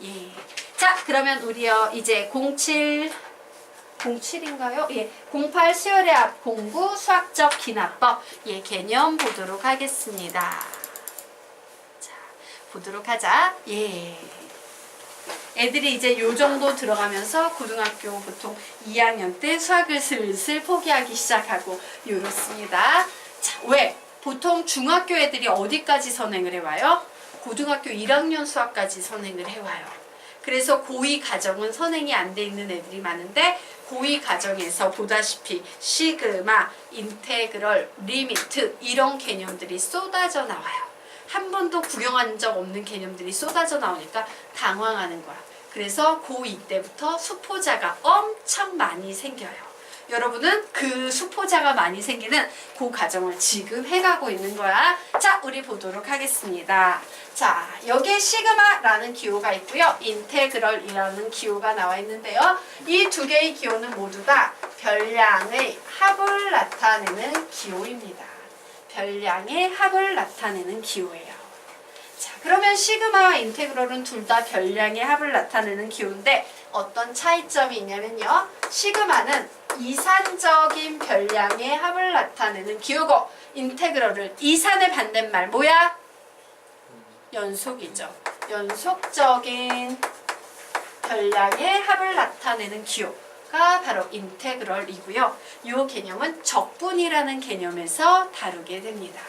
예. 자, 그러면 우리요 이제 07인가요? 예. 08 수열의 앞 공부 수학적 기납법 예 개념 보도록 하겠습니다. 자, 보도록 하자. 예. 애들이 이제 요 정도 들어가면서 고등학교 보통 2학년 때 수학을 슬슬 포기하기 시작하고 요렇습니다. 자, 왜? 보통 중학교 애들이 어디까지 선행을 해와요? 고등학교 1학년 수학까지 선행을 해와요. 그래서 고2 과정은 선행이 안 돼 있는 애들이 많은데 고2 과정에서 보다시피 시그마, 인테그럴, 리미트 이런 개념들이 쏟아져 나와요. 한 번도 구경한 적 없는 개념들이 쏟아져 나오니까 당황하는 거야. 그래서 고2 때부터 수포자가 엄청 많이 생겨요. 여러분은 그 수포자가 많이 생기는 그 과정을 지금 해가고 있는 거야. 자, 우리 보도록 하겠습니다. 자, 여기에 시그마라는 기호가 있고요. 인테그럴이라는 기호가 나와 있는데요. 이 두 개의 기호는 모두 다 별량의 합을 나타내는 기호입니다. 별량의 합을 나타내는 기호예요. 자, 그러면 시그마와 인테그럴은 둘 다 별량의 합을 나타내는 기호인데 어떤 차이점이 있냐면요. 시그마는 이산적인 별량의 합을 나타내는 기호고 인테그럴은 이산의 반대말 뭐야? 연속이죠. 연속적인 별량의 합을 나타내는 기호가 바로 인테그럴이고요. 이 개념은 적분이라는 개념에서 다루게 됩니다.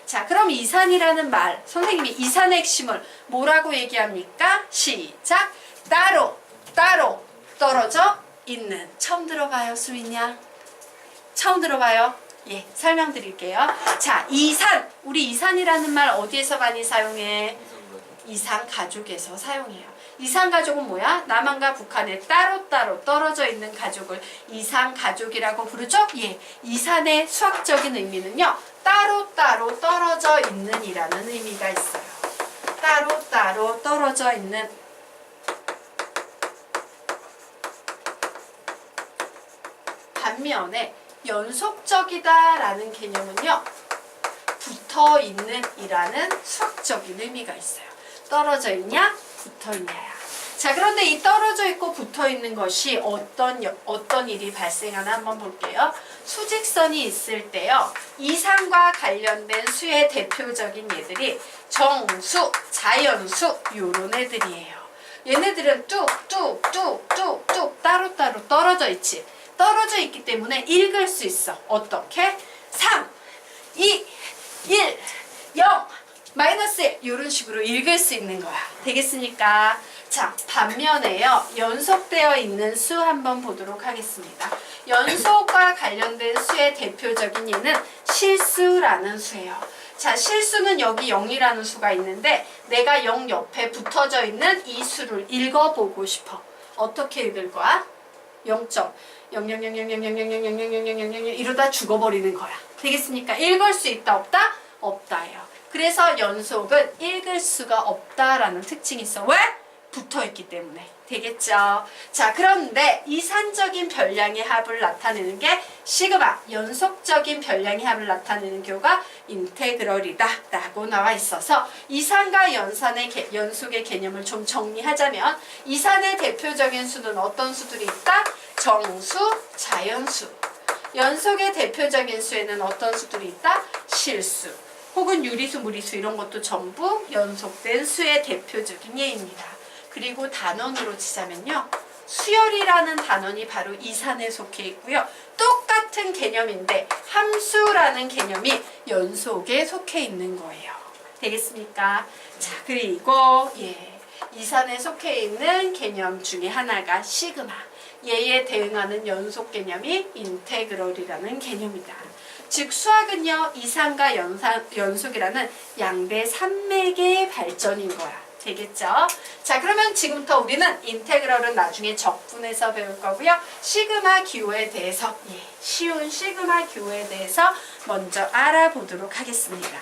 자, 그럼 이산이라는 말, 선생님이 이산의 핵심을 뭐라고 얘기합니까? 시작! 따로 떨어져 있는. 처음 들어봐요, 수민양? 처음 들어봐요? 예, 설명드릴게요. 자, 이산! 우리 이산이라는 말 어디에서 많이 사용해? 이산가족에서 사용해요. 이산가족은 뭐야? 남한과 북한에 따로따로 떨어져 있는 가족을 이산가족이라고 부르죠? 예, 이산의 수학적인 의미는요. 따로따로 떨어져 있는 이라는 의미가 있어요. 따로따로 떨어져 있는. 반면에 연속적이다 라는 개념은요. 붙어있는 이라는 수학적인 의미가 있어요. 떨어져 있냐? 붙어 있냐야. 자, 그런데 이 떨어져 있고 붙어 있는 것이 어떤 일이 발생하나 한번 볼게요. 수직선이 있을 때요. 이산과 관련된 수의 대표적인 예들이 정수, 자연수 요런 애들이에요. 얘네들은 뚝뚝뚝뚝뚝 따로따로 떨어져 있지. 떨어져 있기 때문에 읽을 수 있어. 어떻게? 3, 2, 1, 0, 마이너스 1 이런 식으로 읽을 수 있는 거야. 되겠습니까? 자, 반면에요. 연속되어 있는 수 한번 보도록 하겠습니다. 연속과 관련된 수의 대표적인 예는 실수라는 수예요. 자, 실수는 여기 0이라는 수가 있는데 내가 0 옆에 붙어져 있는 이 수를 읽어보고 싶어. 어떻게 읽을 거야? 0.000000000000000 이러다 죽어버리는 거야. 되겠습니까? 읽을 수 있다 없다? 없다예요. 그래서 연속은 읽을 수가 없다라는 특징이 있어. 왜? 붙어있기 때문에. 되겠죠? 자, 그런데 이산적인 별량의 합을 나타내는 게 시그마, 연속적인 별량의 합을 나타내는 교가 인테그럴이다 라고 나와 있어서 이산과 연속의 개념을 좀 정리하자면 이산의 대표적인 수는 어떤 수들이 있다? 정수, 자연수. 연속의 대표적인 수에는 어떤 수들이 있다? 실수. 혹은 유리수, 무리수 이런 것도 전부 연속된 수의 대표적인 예입니다. 그리고 단원으로 치자면요. 수열이라는 단원이 바로 이산에 속해 있고요. 똑같은 개념인데 함수라는 개념이 연속에 속해 있는 거예요. 되겠습니까? 자, 그리고 이산에 속해 있는 개념 중에 하나가 시그마. 얘에 대응하는 연속 개념이 인테그럴이라는 개념이다. 즉 수학은요. 이산과 연속이라는 양대 산맥의 발전인 거야. 되겠죠? 자, 그러면 지금부터 우리는 인테그럴은 나중에 적분해서 배울 거고요. 시그마 기호에 대해서 쉬운 시그마 기호에 대해서 먼저 알아보도록 하겠습니다.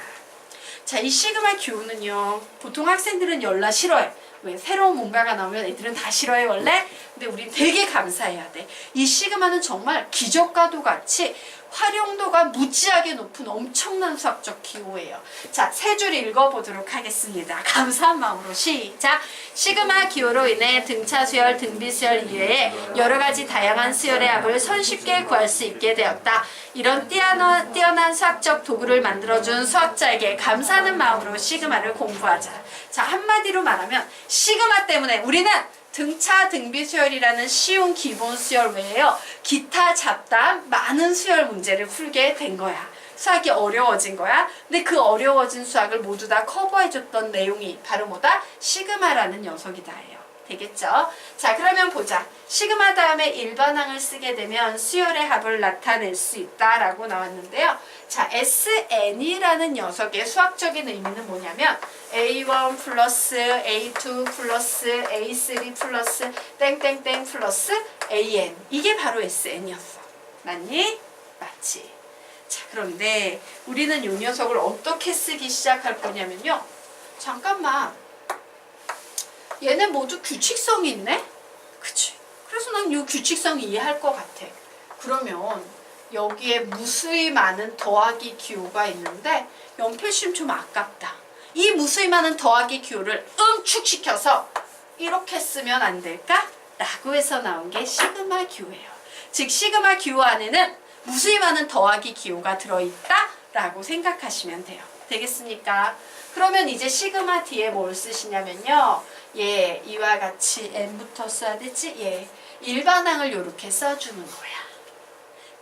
자, 이 시그마 기호는요. 보통 학생들은 열나 싫어해. 왜? 새로운 뭔가가 나오면 애들은 다 싫어해 원래? 근데 우린 되게 감사해야 돼. 이 시그마는 정말 기적과도 같이 활용도가 무지하게 높은 엄청난 수학적 기호예요. 자, 세 줄 읽어보도록 하겠습니다. 감사한 마음으로 시작! 시그마 기호로 인해 등차 수열, 등비 수열 이외에 여러 가지 다양한 수열의 합을 손쉽게 구할 수 있게 되었다. 이런 뛰어난 수학적 도구를 만들어준 수학자에게 감사하는 마음으로 시그마를 공부하자. 자, 한마디로 말하면 시그마 때문에 우리는 등차 등비 수열이라는 쉬운 기본 수열 외에요, 기타 잡다한 많은 수열 문제를 풀게 된 거야. 수학이 어려워진 거야. 근데 그 어려워진 수학을 모두 다 커버해줬던 내용이 바로 뭐다? 시그마라는 녀석이다예요. 되겠죠? 자, 그러면 보자. 시그마 다음에 일반항을 쓰게 되면 수열의 합을 나타낼 수 있다라고 나왔는데요. 자, SN이라는 녀석의 수학적인 의미는 뭐냐면 A1 플러스 A2 플러스 A3 플러스 땡땡땡 플러스 AN, 이게 바로 SN이었어. 맞니? 맞지? 자, 그런데 우리는 이 녀석을 어떻게 쓰기 시작할 거냐면요. 잠깐만. 얘네 모두 규칙성이 있네? 그치? 그래서 난 이 규칙성 이해할 것 같아. 그러면 여기에 무수히 많은 더하기 기호가 있는데 연필심 좀 아깝다. 이 무수히 많은 더하기 기호를 응축시켜서 이렇게 쓰면 안 될까? 라고 해서 나온 게 시그마 기호예요. 즉 시그마 기호 안에는 무수히 많은 더하기 기호가 들어있다 라고 생각하시면 돼요. 되겠습니까? 그러면 이제 시그마 뒤에 뭘 쓰시냐면요. 예, 이와 같이 n부터 써야 되지? 예, 일반항을 이렇게 써주는 거야.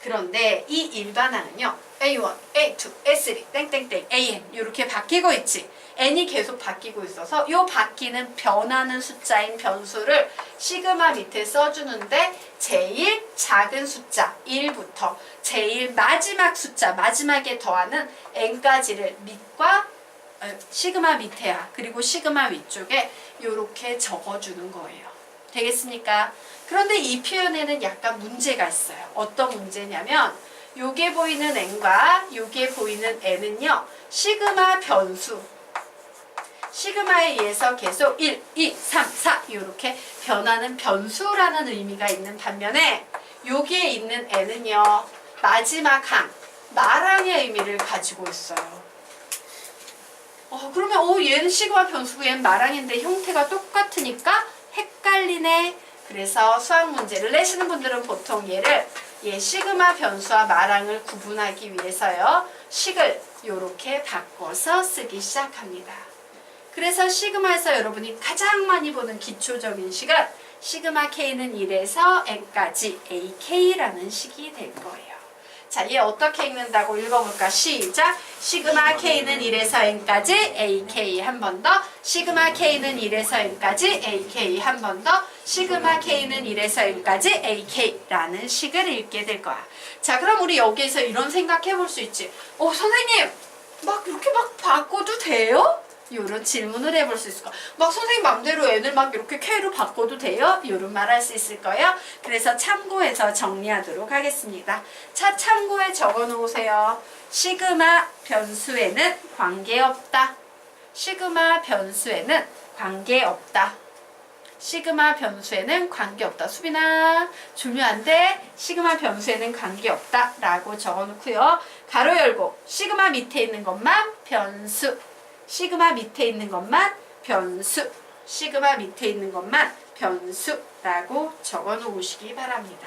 그런데 이 일반항은요, A1, A2, A3, 땡땡땡, AN 이렇게 바뀌고 있지. n이 계속 바뀌고 있어서 이 바뀌는 변하는 숫자인 변수를 시그마 밑에 써주는데 제일 작은 숫자 1부터 제일 마지막 숫자, 마지막에 더하는 n까지를 밑과 시그마 밑에야, 그리고 시그마 위쪽에 이렇게 적어주는 거예요. 되겠습니까? 그런데 이 표현에는 약간 문제가 있어요. 어떤 문제냐면 요게 보이는 n과 요게 보이는 n은요, 시그마 변수, 시그마에 의해서 계속 1, 2, 3, 4 이렇게 변하는 변수라는 의미가 있는 반면에 여기에 있는 n은요, 마지막 항, 마랑의 의미를 가지고 있어요. 그러면 얘는 시그마 변수고 얘는 마랑인데 형태가 똑같으니까 헷갈리네. 그래서 수학 문제를 내시는 분들은 보통 얘를 시그마 변수와 마랑을 구분하기 위해서요, 식을 이렇게 바꿔서 쓰기 시작합니다. 그래서 시그마에서 여러분이 가장 많이 보는 기초적인 식은 시그마 K는 1에서 N까지 AK라는 식이 될 거예요. 자, 얘 어떻게 읽는다고 읽어볼까? 시작! 시그마 K는 1에서 N까지 AK 한 번 더, 시그마 K는 1에서 N까지 AK 한 번 더, 시그마 K는 1에서 N까지 AK라는 식을 읽게 될 거야. 자, 그럼 우리 여기에서 이런 생각해 볼 수 있지. 선생님! 막 이렇게 막 바꿔도 돼요? 이런 질문을 해볼 수 있을 거야. 막 선생님 맘대로 n을 막 이렇게 k로 바꿔도 돼요? 이런 말 할 수 있을 거예요. 그래서 참고해서 정리하도록 하겠습니다. 자, 참고에 적어 놓으세요. 시그마 변수에는 관계없다. 시그마 변수에는 관계없다. 시그마 변수에는 관계없다. 수빈아, 중요한데 시그마 변수에는 관계없다 라고 적어 놓고요. 가로 열고 시그마 밑에 있는 것만 변수, 시그마 밑에 있는 것만 변수, 시그마 밑에 있는 것만 변수라고 적어 놓으시기 바랍니다.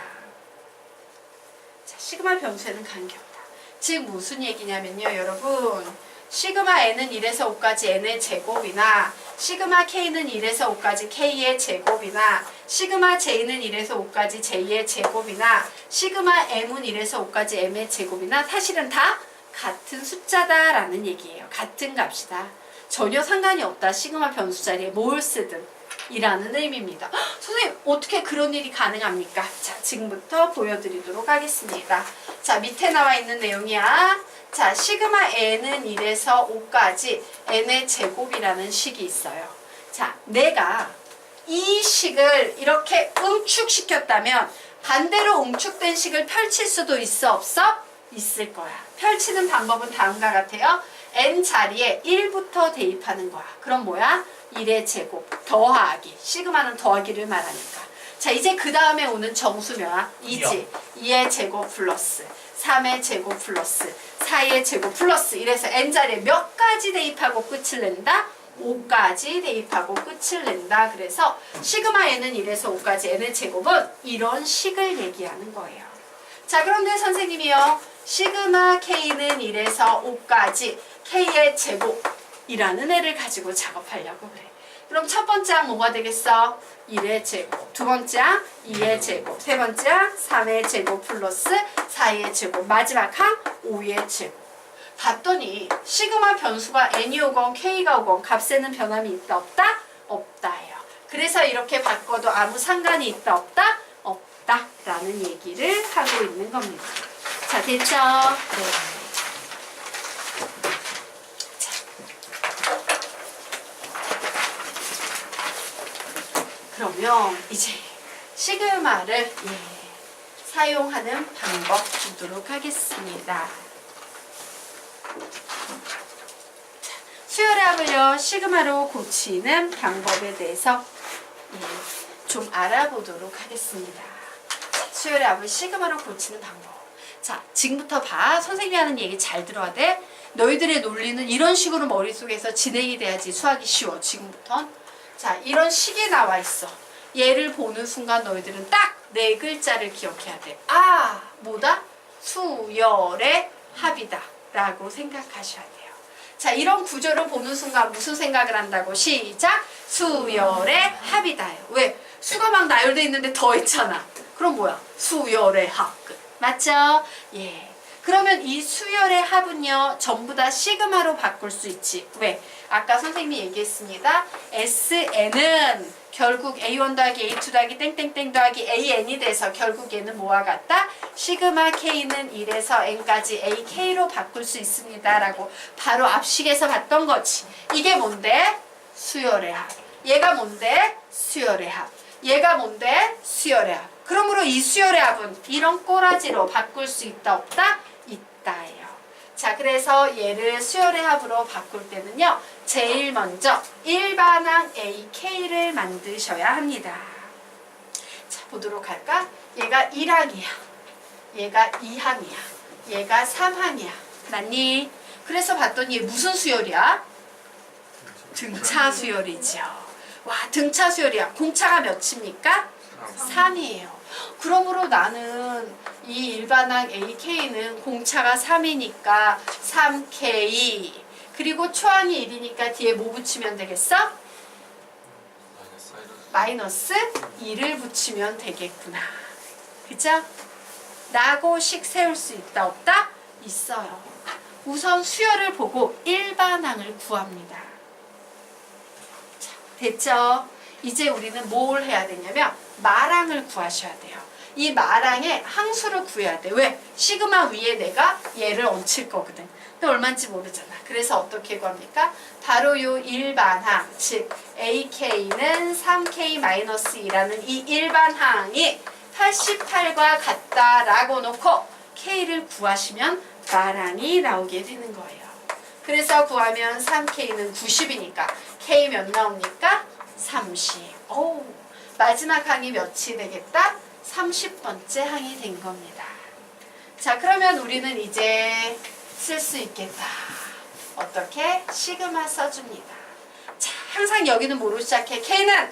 자, 시그마 변수에는 관계없다. 즉 무슨 얘기냐면요, 여러분. 시그마 n은 1에서 5까지 n의 제곱이나 시그마 k는 1에서 5까지 k의 제곱이나 시그마 j는 1에서 5까지 j의 제곱이나 시그마 m은 1에서 5까지 m의 제곱이나 사실은 다 같은 숫자다라는 얘기예요. 같은 값이다. 전혀 상관이 없다. 시그마 변수 자리에 뭘 쓰든 이라는 의미입니다. 선생님, 어떻게 그런 일이 가능합니까? 자, 지금부터 보여드리도록 하겠습니다. 자, 밑에 나와 있는 내용이야. 자, 시그마 n은 1에서 5까지 n의 제곱이라는 식이 있어요. 자, 내가 이 식을 이렇게 응축시켰다면 반대로 응축된 식을 펼칠 수도 있어, 없어? 있을 거야. 펼치는 방법은 다음과 같아요. n 자리에 1부터 대입하는 거야. 그럼 뭐야? 1의 제곱 더하기, 시그마는 더하기를 말하니까. 자, 이제 그 다음에 오는 정수면화 2지. 2의 제곱 플러스 3의 제곱 플러스 4의 제곱 플러스 이래서 n자리에 몇 가지 대입하고 끝을 낸다? 5까지 대입하고 끝을 낸다. 그래서 시그마 n은 1에서 5까지 n의 제곱은 이런 식을 얘기하는 거예요. 자, 그런데 선생님이요. 시그마 k는 1에서 5까지 k의 제곱이라는 애를 가지고 작업하려고 그래. 그럼 첫 번째 항 뭐가 되겠어? 1의 제곱. 두 번째 항 2의 제곱. 세 번째 항 3의 제곱 플러스 4의 제곱. 마지막 항 5의 제곱. 봤더니 시그마 변수가 n이 오건 k가 오건 값에는 변함이 있다 없다? 없다예요. 그래서 이렇게 바꿔도 아무 상관이 있다 없다? 없다 라는 얘기를 하고 있는 겁니다. 자, 됐죠? 네. 그러면 이제 시그마를 사용하는 방법 보도록 하겠습니다. 수열의 합을요 시그마로 고치는 방법에 대해서 좀 알아보도록 하겠습니다. 수열의 합을 시그마로 고치는 방법. 자, 지금부터 봐. 선생님이 하는 얘기 잘 들어야 돼. 너희들의 논리는 이런 식으로 머릿속에서 진행이 돼야지 수학이 쉬워. 지금부터. 자, 이런 식이 나와 있어. 얘를 보는 순간 너희들은 딱 네 글자를 기억해야 돼. 아, 뭐다? 수열의 합이다 라고 생각하셔야 돼요. 자, 이런 구조를 보는 순간 무슨 생각을 한다고? 시작! 수열의 합이다요. 왜? 수가 막 나열돼 있는데 더 있잖아. 그럼 뭐야? 수열의 합. 맞죠? 예. 그러면 이 수열의 합은요 전부 다 시그마로 바꿀 수 있지. 왜? 아까 선생님이 얘기했습니다. SN은 결국 A1 더하기 A2 더하기 땡땡땡 더하기 AN이 돼서 결국 얘는 뭐와 같다? 시그마 K는 1에서 N까지 AK로 바꿀 수 있습니다 라고 바로 앞식에서 봤던 거지. 이게 뭔데? 수열의 합. 얘가 뭔데? 수열의 합. 얘가 뭔데? 수열의 합. 그러므로 이 수열의 합은 이런 꼬라지로 바꿀 수 있다 없다? 있다예요. 자, 그래서 얘를 수열의 합으로 바꿀 때는요. 제일 먼저 일반항 AK를 만드셔야 합니다. 자, 보도록 할까? 얘가 1항이야. 얘가 2항이야. 얘가 3항이야. 맞니? 그래서 봤더니 얘 무슨 수열이야? 등차 수열이죠. 와, 등차 수열이야. 공차가 몇입니까? 3이에요. 그러므로 나는 이 일반항 AK는 공차가 3이니까 3K 그리고 초항이 1이니까 뒤에 뭐 붙이면 되겠어? 마이너스 2를 붙이면 되겠구나. 그죠? 라고 식 세울 수 있다 없다? 있어요. 우선 수열을 보고 일반항을 구합니다. 자, 됐죠? 이제 우리는 뭘 해야 되냐면 마랑을 구하셔야 돼요. 이 마랑의 항수를 구해야 돼. 왜? 시그마 위에 내가 얘를 얹힐 거거든. 근데 얼마인지 모르잖아. 그래서 어떻게 구합니까? 바로 요 일반항, 즉 AK는 3K-2라는 이 일반항이 88과 같다라고 놓고 K를 구하시면 마랑이 나오게 되는 거예요. 그래서 구하면 3K는 90이니까 K 몇 나옵니까? 30. 오, 마지막 항이 몇이 되겠다? 30번째 항이 된 겁니다. 자, 그러면 우리는 이제 쓸 수 있겠다. 어떻게? 시그마 써줍니다. 자, 항상 여기는 뭐로 시작해? K는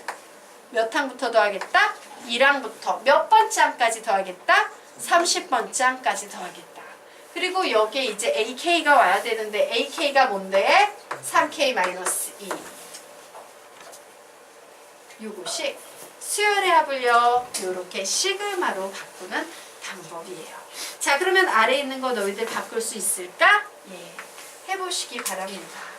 몇 항부터 더하겠다? 1항부터 몇 번째 항까지 더하겠다? 30번째 항까지 더하겠다. 그리고 여기에 이제 AK가 와야 되는데 AK가 뭔데? 3K-2. 요것이 수열의 합을요 요렇게 시그마로 바꾸는 방법이에요. 자, 그러면 아래에 있는 거 너희들 바꿀 수 있을까? 예, 해보시기 바랍니다.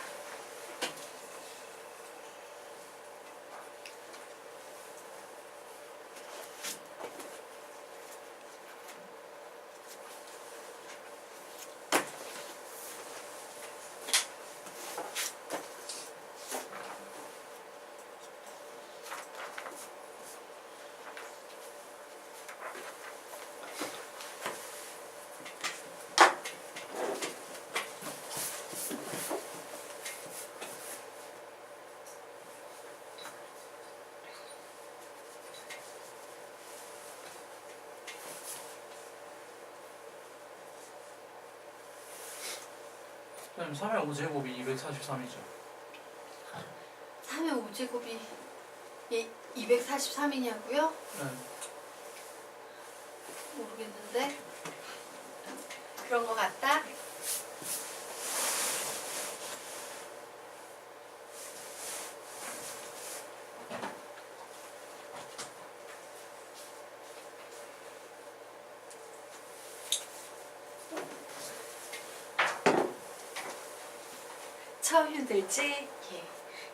선생님 3의 5제곱이 243이죠. 3의 5제곱이 243이냐고요? 네. 모르겠는데 그런 거 같다. 처음 힘들지? 예.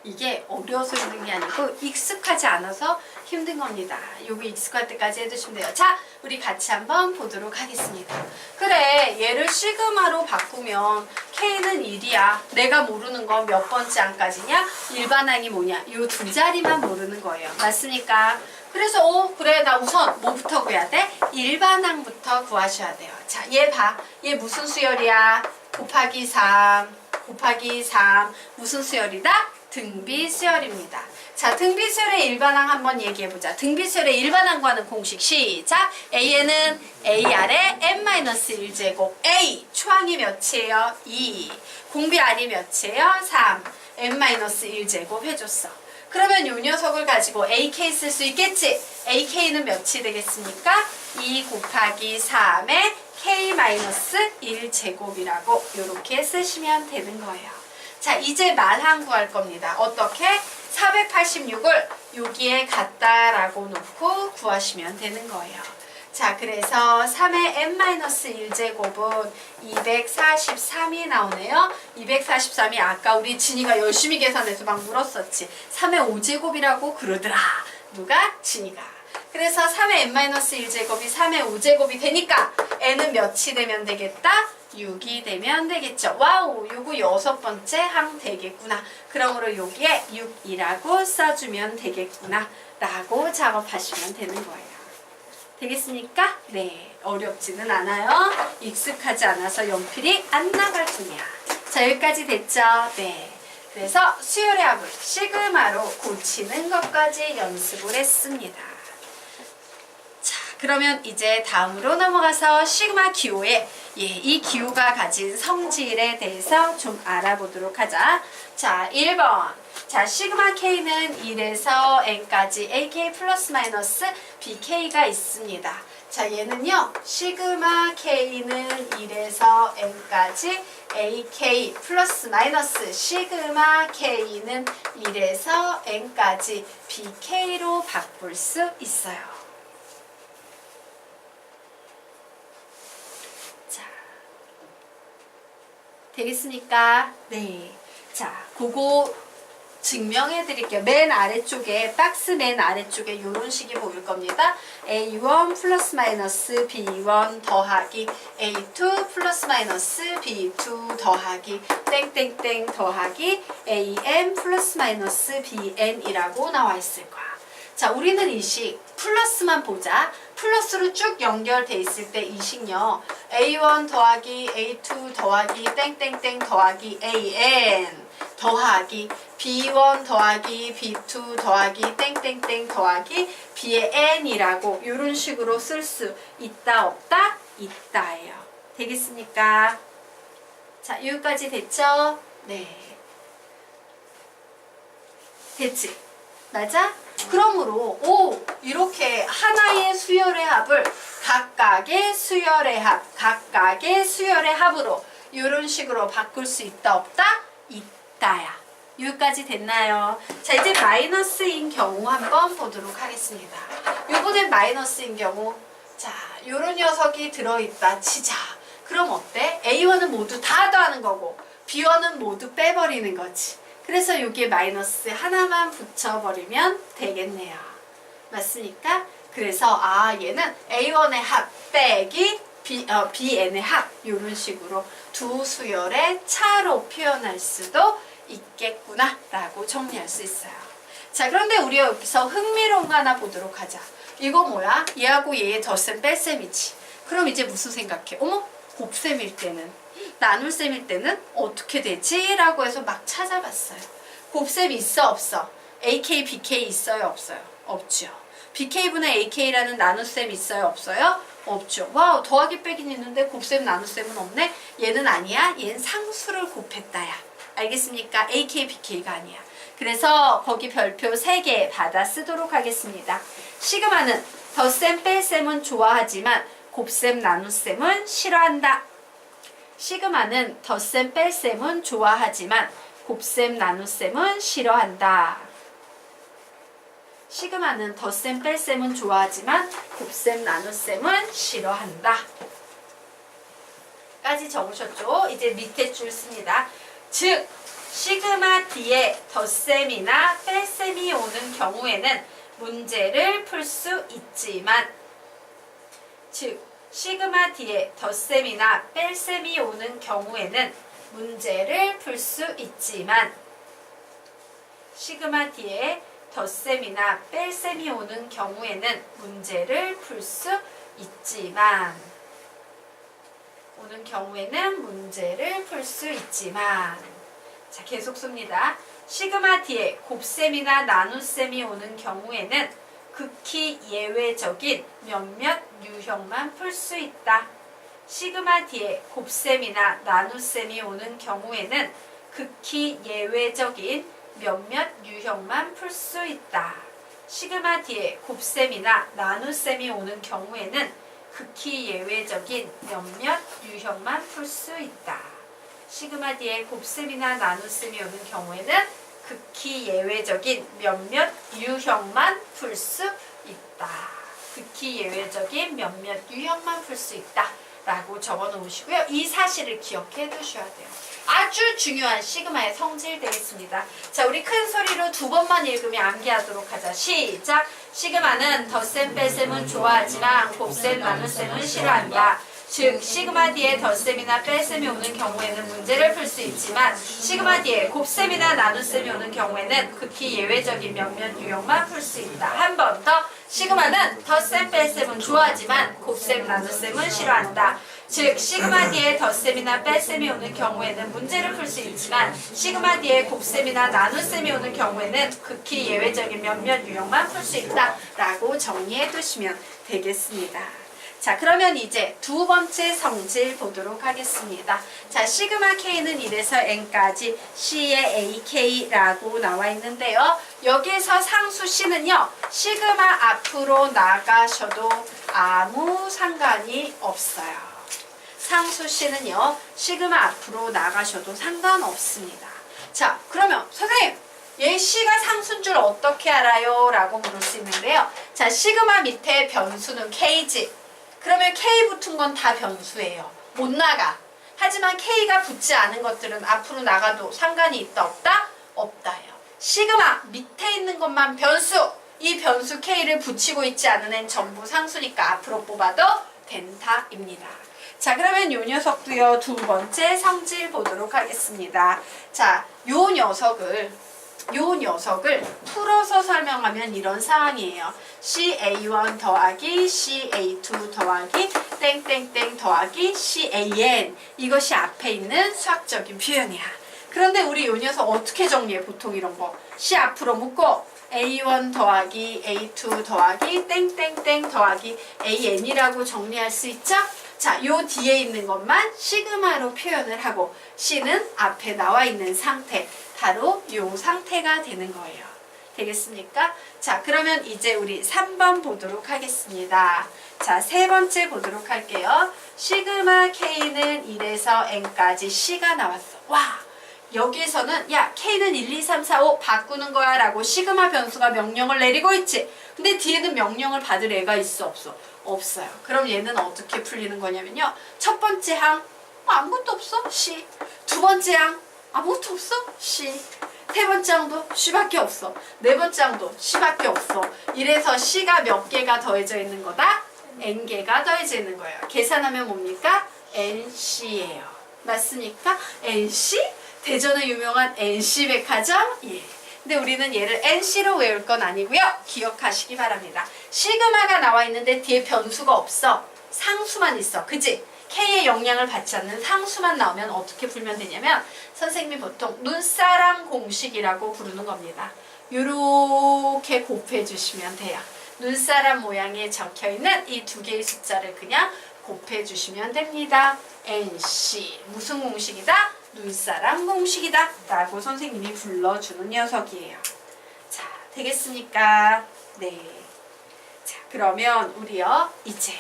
이게 어려워서 힘든 게 아니고 익숙하지 않아서 힘든 겁니다. 요거 익숙할 때까지 해두시면 돼요. 자, 우리 같이 한번 보도록 하겠습니다. 그래, 얘를 시그마로 바꾸면 K는 1이야. 내가 모르는 건 몇 번째 항까지냐? 일반항이 뭐냐? 요 두 자리만 모르는 거예요. 맞습니까? 그래서 그래, 나 우선 뭐부터 구해야 돼? 일반항부터 구하셔야 돼요. 자, 얘 봐. 얘 무슨 수열이야? 곱하기 3 무슨 수열이다? 등비 수열입니다. 자, 등비 수열의 일반항 한번 얘기해 보자. 등비 수열의 일반항 구하는 공식 시작. A에는 A 아래 n-1제곱 A 초항이 몇이에요? 2. 공비 R이 몇이에요? 3. n-1제곱 해줬어. 그러면 요 녀석을 가지고 AK 쓸 수 있겠지? AK는 몇이 되겠습니까? 2 곱하기 3의 K-1제곱이라고 이렇게 쓰시면 되는 거예요. 자, 이제 만항 구할 겁니다. 어떻게? 486을 여기에 갖다라고 놓고 구하시면 되는 거예요. 자, 그래서 3의 n-1제곱은 243이 나오네요. 243이 아까 우리 진이가 열심히 계산해서 막 물었었지. 3의 5제곱이라고 그러더라. 누가? 진이가. 그래서 3의 n-1제곱이 3의 5제곱이 되니까 n은 몇이 되면 되겠다? 6이 되면 되겠죠. 와우, 요거 여섯 번째 항 되겠구나. 그러므로 여기에 6이라고 써주면 되겠구나 라고 작업하시면 되는 거예요. 되겠습니까? 네, 어렵지는 않아요. 익숙하지 않아서 연필이 안 나갈 뿐이야. 자, 여기까지 됐죠? 네. 그래서 수열의 합을 시그마로 고치는 것까지 연습을 했습니다. 그러면 이제 다음으로 넘어가서 시그마 기호의 이 기호가 가진 성질에 대해서 좀 알아보도록 하자. 자, 1번. 자, 시그마 K는 1에서 N까지 AK 플러스 마이너스 BK가 있습니다. 자, 얘는요. 시그마 K는 1에서 N까지 AK 플러스 마이너스 시그마 K는 1에서 N까지 BK로 바꿀 수 있어요. 되겠습니까? 네. 자, 그거 증명해 드릴게요. 맨 아래쪽에, 박스 맨 아래쪽에 이런 식이 보일 겁니다. A1 플러스 마이너스 B1 더하기 A2 플러스 마이너스 B2 더하기 땡땡땡 더하기 AM 플러스 마이너스 BN이라고 나와 있을 거야. 자, 우리는 이 식 플러스만 보자. 플러스로 쭉 연결돼 있을 때 이 식요. A1 더하기 A2 더하기 땡땡땡 더하기 AN 더하기 B1 더하기 B2 더하기 땡땡땡 더하기 B의 N이라고 이런 식으로 쓸 수 있다 없다? 있다예요. 되겠습니까? 자, 여기까지 됐죠? 네. 됐지? 맞아? 그러므로 이렇게 하나의 수열의 합을 각각의 수열의 합으로 이런 식으로 바꿀 수 있다 없다? 있다야. 여기까지 됐나요? 자, 이제 마이너스인 경우 한번 보도록 하겠습니다. 요번엔 마이너스인 경우, 자, 요런 녀석이 들어있다 치자. 그럼 어때? A1은 모두 다 더하는 거고 B1은 모두 빼버리는 거지. 그래서 여기에 마이너스 하나만 붙여버리면 되겠네요. 맞습니까? 그래서 얘는 A1의 합 빼기 BN의 합 이런 식으로 두 수열의 차로 표현할 수도 있겠구나 라고 정리할 수 있어요. 자, 그런데 우리 여기서 흥미로운 거 하나 보도록 하자. 이거 뭐야? 얘하고 얘의 덧셈 뺄셈이지. 그럼 이제 무슨 생각해? 어머? 곱셈일 때는, 나눌셈일 때는 어떻게 되지? 라고 해서 막 찾아봤어요. 곱셈 있어 없어? AK, BK 있어요? 없어요? 없죠. BK분의 AK라는 나눗셈 있어요? 없어요? 없죠. 와우, 더하기 빼긴 있는데 곱셈 나눗셈은 없네? 얘는 아니야? 얘는 상수를 곱했다야. 알겠습니까? AK, BK가 아니야. 그래서 거기 별표 3개 받아 쓰도록 하겠습니다. 시그마는 덧셈, 뺄셈은 좋아하지만 곱셈, 나눗셈은 싫어한다. 시그마는 덧셈, 뺄셈은 좋아하지만 곱셈, 나눗셈은 싫어한다. 시그마는 덧셈, 뺄셈은 좋아하지만 곱셈, 나눗셈은 싫어한다. 까지 적으셨죠? 이제 밑에 줄 씁니다. 즉, 시그마 뒤에 덧셈이나 뺄셈이 오는 경우에는 문제를 풀 수 있지만, 즉, 시그마 뒤에 덧셈이나 뺄셈이 오는 경우에는 문제를 풀 수 있지만, 시그마 뒤에 덧셈이나 뺄셈이 오는 경우에는 문제를 풀 수 있지만, 자, 계속 씁니다. 시그마 뒤에 곱셈이나 나눗셈이 오는 경우에는 극히 예외적인 몇몇 유형만 풀 수 있다. 시그마 뒤에 곱셈이나 나눗셈이 오는 경우에는 극히 예외적인 몇몇 유형만 풀 수 있다. 시그마 뒤에 곱셈이나 나눗셈이 오는 경우에는 극히 예외적인 몇몇 유형만 풀 수 있다. 시그마 뒤에 곱셈이나 나눗셈이 오는 경우에는 극히 예외적인 몇몇 유형만 풀 수 있다. 극히 예외적인 몇몇 유형만 풀 수 있다. 라고 적어 놓으시고요. 이 사실을 기억해 두셔야 돼요. 아주 중요한 시그마의 성질 되겠습니다. 자, 우리 큰 소리로 2번만 읽으면 암기하도록 하자. 시작! 시그마는 덧셈, 뺄셈은 좋아하지만 곱셈, 나눗셈은 싫어한다. 즉, 시그마 뒤에 덧셈이나 뺄셈이 오는 경우에는 문제를 풀 수 있지만, 시그마 뒤에 곱셈이나 나눗셈이 오는 경우에는 극히 예외적인 몇몇 유형만 풀 수 있다. 한 번 더. 시그마는 덧셈, 뺄셈은 좋아하지만 곱셈, 나눗셈은 싫어한다. 즉, 시그마 뒤에 덧셈이나 뺄셈이 오는 경우에는 문제를 풀 수 있지만, 시그마 뒤에 곱셈이나 나눗셈이 오는 경우에는 극히 예외적인 몇몇 유형만 풀 수 있다. 라고 정리해 두시면 되겠습니다. 자, 그러면 이제 2번째 성질 보도록 하겠습니다. 자, 시그마 K는 1에서 N까지 C의 AK라고 나와 있는데요. 여기에서 상수 C는요, 시그마 앞으로 나가셔도 아무 상관이 없어요. 상수 C는요, 시그마 앞으로 나가셔도 상관없습니다. 자, 그러면 선생님, 얘 C가 상수인 줄 어떻게 알아요? 라고 물을 수 있는데요. 자, 시그마 밑에 변수는 K지. 그러면 K 붙은 건 다 변수예요. 못 나가. 하지만 K가 붙지 않은 것들은 앞으로 나가도 상관이 있다 없다? 없다예요. 시그마 밑에 있는 것만 변수. 이 변수 K를 붙이고 있지 않은 애는 전부 상수니까 앞으로 뽑아도 된다입니다. 자, 그러면 요 녀석도요, 2번째 성질 보도록 하겠습니다. 자, 요 녀석을 풀어서 설명하면 이런 상황이에요. CA1 더하기 CA2 더하기 땡땡땡 더하기 CAN, 이것이 앞에 있는 수학적인 표현이야. 그런데 우리 요 녀석 어떻게 정리해? 보통 이런 거 C 앞으로 묶고 A1 더하기 A2 더하기 땡땡땡 더하기 AN이라고 정리할 수 있죠? 자, 요 뒤에 있는 것만 시그마로 표현을 하고 C는 앞에 나와 있는 상태, 바로 요 상태가 되는 거예요. 되겠습니까? 자, 그러면 이제 우리 3번 보도록 하겠습니다. 자, 세 번째 보도록 할게요. 시그마 K는 1에서 N까지 C가 나왔어. 와! 여기에서는 야, K는 1, 2, 3, 4, 5 바꾸는 거야 라고 시그마 변수가 명령을 내리고 있지. 근데 뒤에는 명령을 받을 애가 있어 없어? 없어요. 그럼 얘는 어떻게 풀리는 거냐면요. 첫 번째 항 아무것도 없어? C. 두 번째 항 아무것도 없어? C. 세 번째 항도 C밖에 없어. 네 번째 항도 C밖에 없어. 이래서 C가 몇 개가 더해져 있는 거다? N개가 더해져 있는 거예요. 계산하면 뭡니까? NC예요. 맞습니까? NC? 대전의 유명한 NC백화점? 예. 근데 우리는 얘를 NC로 외울 건 아니고요. 기억하시기 바랍니다. 시그마가 나와 있는데 뒤에 변수가 없어. 상수만 있어. 그지? K의 영향을 받지 않는 상수만 나오면 어떻게 풀면 되냐면 선생님이 보통 눈사람 공식이라고 부르는 겁니다. 요렇게 곱해주시면 돼요. 눈사람 모양에 적혀있는 이 두 개의 숫자를 그냥 곱해주시면 됩니다. NC 무슨 공식이다? 눈사람 공식이다 라고 선생님이 불러주는 녀석이에요. 자, 되겠습니까? 네. 자, 그러면 우리요 이제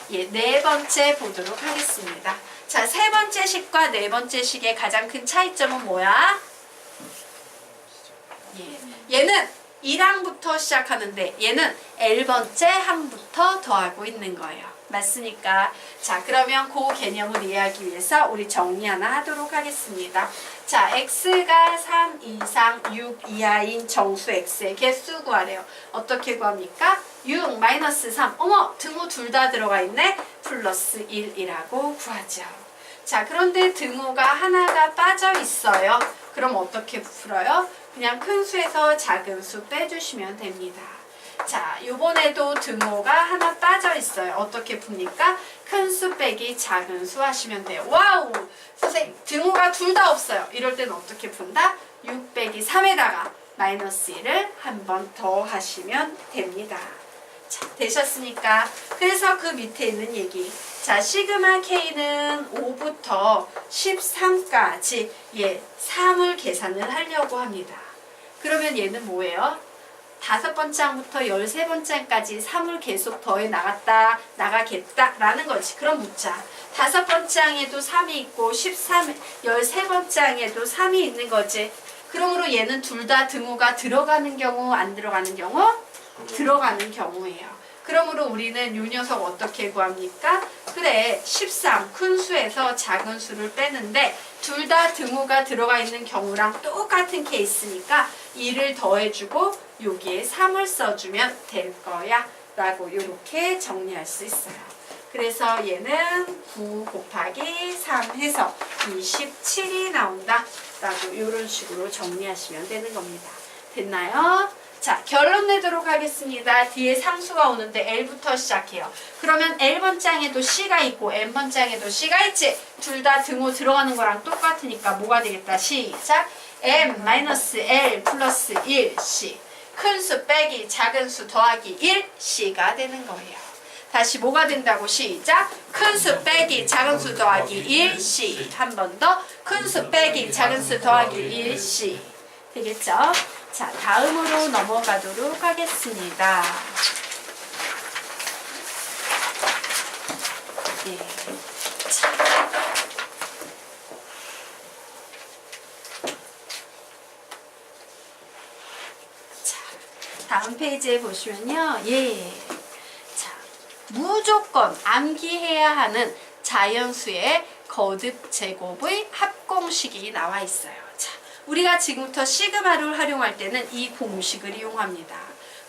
네 번째 보도록 하겠습니다. 자, 세 번째 식과 네 번째 식의 가장 큰 차이점은 뭐야? 얘는 1항부터 시작하는데 얘는 L번째 항부터 더하고 있는 거예요. 맞습니까? 자, 그러면 그 개념을 이해하기 위해서 우리 정리 하나 하도록 하겠습니다. 자, x가 3 이상 6 이하인 정수 x의 개수 구하래요. 어떻게 구합니까? 6 마이너스 3. 어머, 등호 둘 다 들어가 있네. 플러스 1이라고 구하죠. 자, 그런데 등호가 하나가 빠져 있어요. 그럼 어떻게 풀어요? 그냥 큰 수에서 작은 수 빼주시면 됩니다. 자, 요번에도 등호가 하나 빠져 있어요. 어떻게 풉니까? 큰 수 빼기 작은 수 하시면 돼요. 와우! 선생님, 등호가 둘 다 없어요. 이럴 때는 어떻게 푼다? 6 빼기 3에다가 마이너스 1을 한 번 더 하시면 됩니다. 자, 되셨습니까? 그래서 그 밑에 있는 얘기. 자, 시그마 K는 5부터 13까지 3을 계산을 하려고 합니다. 그러면 얘는 뭐예요? 5번째 항부터 13번째 항까지 3을 계속 더해 나가겠다 라는 거지. 그럼 묻자. 5번째 항에도 3이 있고 13번째 항에도 3이 있는 거지. 그러므로 얘는 둘 다 등호가 들어가는 경우 안 들어가는 경우? 들어가는 경우예요. 그러므로 우리는 이 녀석 어떻게 구합니까? 그래, 13 큰 수에서 작은 수를 빼는데 둘 다 등호가 들어가 있는 경우랑 똑같은 케이스니까 2를 더해주고 여기에 3을 써주면 될 거야 라고 이렇게 정리할 수 있어요. 그래서 얘는 9 곱하기 3 해서 27이 나온다 라고 이런 식으로 정리하시면 되는 겁니다. 됐나요? 자, 결론 내도록 하겠습니다. 뒤에 상수가 오는데 L부터 시작해요. 그러면 L번째 항에도 C가 있고 N번째 항에도 C가 있지? 둘 다 등호 들어가는 거랑 똑같으니까 뭐가 되겠다. 시작! M-L 플러스 1C 큰 수 빼기 작은 수 더하기 1C가 되는 거예요. 다시 뭐가 된다고? 시작! 큰 수 빼기 작은 수 더하기 1C 한 번 더 큰 수 빼기 작은 수 더하기 1C 되겠죠? 자, 다음으로 넘어가도록 하겠습니다. 예. 자. 다음 페이지에 보시면요. 자, 무조건 암기해야 하는 자연수의 거듭 제곱의 합공식이 나와 있어요. 자, 우리가 지금부터 시그마를 활용할 때는 이 공식을 이용합니다.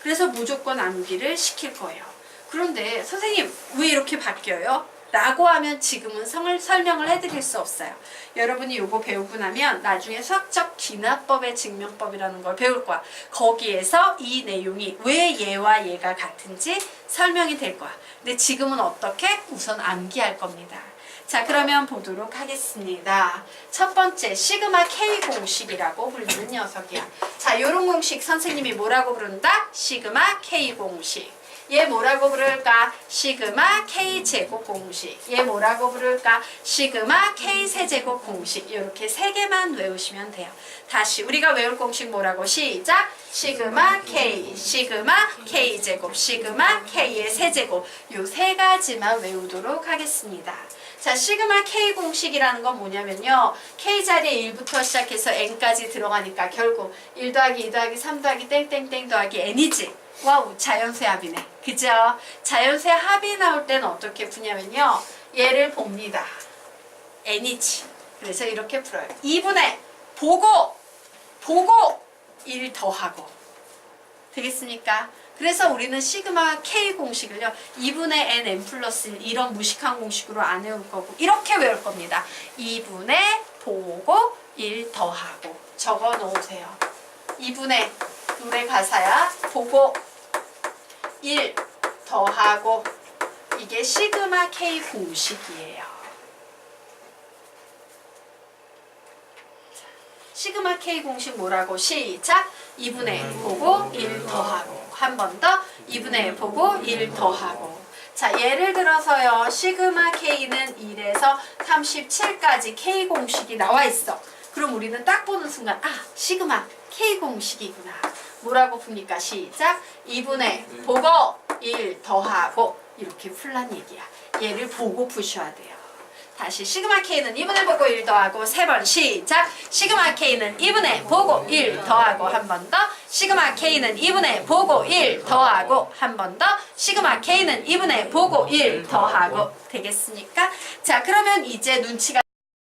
그래서 무조건 암기를 시킬 거예요. 그런데 선생님 왜 이렇게 바뀌어요? 라고 하면 지금은 설명을 해드릴 수 없어요. 여러분이 이거 배우고 나면 나중에 수학적 기납법의 증명법이라는 걸 배울 거야. 거기에서 이 내용이 왜 얘와 얘가 같은지 설명이 될 거야. 근데 지금은 어떻게? 우선 암기할 겁니다. 자, 그러면 보도록 하겠습니다. 첫 번째, 시그마 K 공식이라고 부르는 녀석이야. 자, 요런 공식 선생님이 뭐라고 부른다? 시그마 K 공식. 얘 뭐라고 부를까? 시그마 K 제곱 공식. 얘 뭐라고 부를까? 시그마 K 세제곱 공식. 이렇게 세 개만 외우시면 돼요. 다시 우리가 외울 공식 뭐라고? 시작! 시그마 K, 시그마 K 제곱, 시그마 K의 세제곱. 요 세 가지만 외우도록 하겠습니다. 자, 시그마 K 공식이라는 건 뭐냐면요. K 자리에 1부터 시작해서 N까지 들어가니까 결국 1 더하기 2 더하기 3 더하기 땡땡땡 더하기 N이지. 와우, 자연수 합이네. 그죠? 자연수 합이 나올 때는 어떻게 푸냐면요. 얘를 봅니다. N이지. 그래서 이렇게 풀어요. 2분의 보고 1 더하고. 되겠습니까? 그래서 우리는 시그마 K 공식을요. 2분의 N 플러스 1 이런 무식한 공식으로 안 외울 거고 이렇게 외울 겁니다. 2분의 보고 1 더하고 적어 놓으세요. 2분의 노래 가사야. 보고 1 더하고 이게 시그마 K 공식이에요. 시그마 K 공식 뭐라고? 시작! 2분의 보고 1 더하고 한 번 더 2분의 보고 1 더하고 자 예를 들어서요 시그마 K는 1에서 37까지 K 공식이 나와 있어. 그럼 우리는 딱 보는 순간 아 시그마 K 공식이구나. 뭐라고 풉니까? 시작! 2분의 보고 1 더하고 이렇게 풀란 얘기야. 얘를 보고 푸셔야 돼요. 다시 시그마 K는 2분의 보고 1 더하고 세 번 시작! 시그마 K는 2분의 보고 1 더하고 한 번 더 시그마 K는 2분의 보고 1 더하고 한 번 더 시그마 K는 2분의 보고 1 더하고 되겠습니까? 자 그러면 이제 눈치가